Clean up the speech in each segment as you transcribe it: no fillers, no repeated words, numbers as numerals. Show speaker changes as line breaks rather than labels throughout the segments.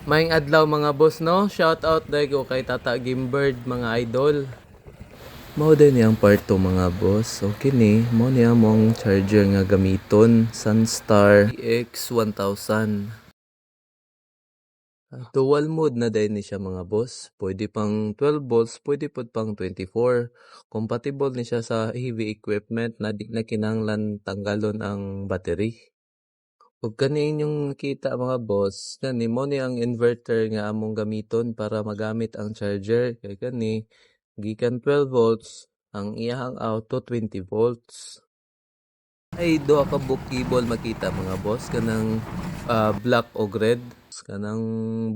Maayong adlaw mga boss no. Shout out dahil ko kay Tata Gimbird mga idol. Mao din yang parto mga boss. Okay ni, mao niya mong charger nga gamiton, Sunstar EX1000. Dual mode na din ni siya mga boss. Pwede pang 12 volts, pwede pod pang 24. Compatible ni siya sa heavy equipment na di na kinahanglan tanggalon ang battery. Ug kani inyong nakita mga boss, kani mo ni ang inverter nga among gamiton para magamit ang charger. Kay kani gikan 12 volts ang iyahang out to 20 volts. Ay duha ka bookable makita mga boss kanang black o red. Kanang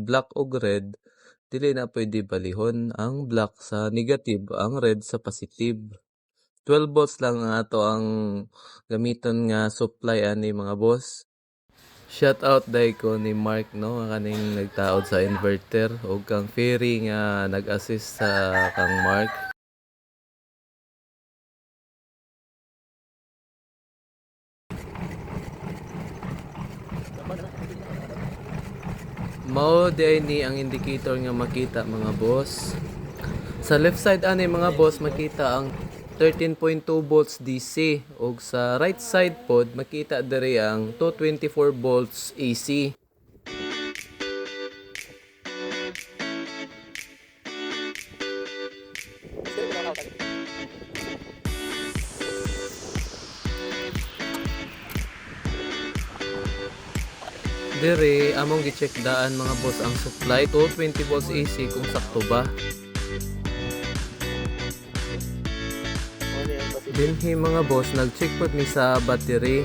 black o red dili na pwede balihon ang black sa negative, ang red sa positive. 12 volts lang ang ato ang gamiton nga supply ani mga boss. Shout out dai ko ni Mark no kaning nagtaod sa inverter ug kang Ferry nga nag-assist sa kang Mark. Mao di ni ang indicator nga makita mga boss. Sa left side ani mga boss makita ang 13.2 volts DC ug sa right side pod makita diri ang 224 volts AC. Dire among gi-check daan mga boss ang supply 220 volts AC kung sakto ba. Dinhi mga boss nag-check pod mi sa battery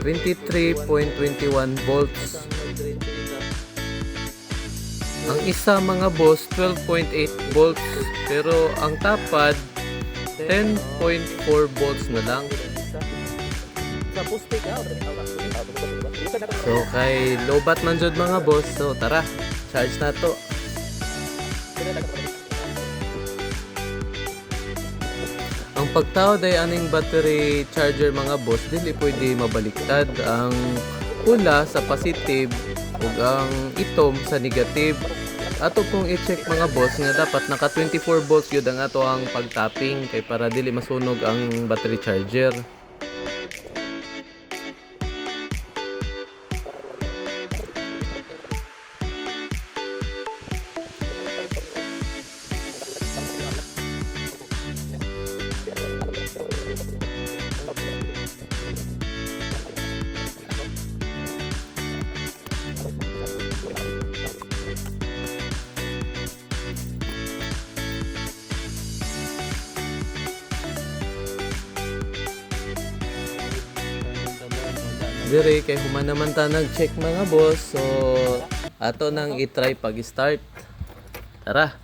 23.21 volts. Ang isa mga boss 12.8 volts pero ang tapad 10.4 volts na lang. So kay lobat man jud mga boss, so tara, charge na to. Ang pagtao day aning battery charger mga boss, dili pwede mabaliktad. Ang pula sa positive ug ang itom sa negative. Ato pong i-check mga boss nga dapat naka 24 volts yun ang ato ang pagtapping kay para dili masunog ang battery charger. Dire kay human naman ta nag-check mga boss. So ato nang i-try pag-start. Tara.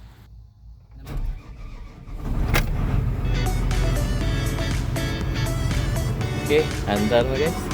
Okay, andar na guys.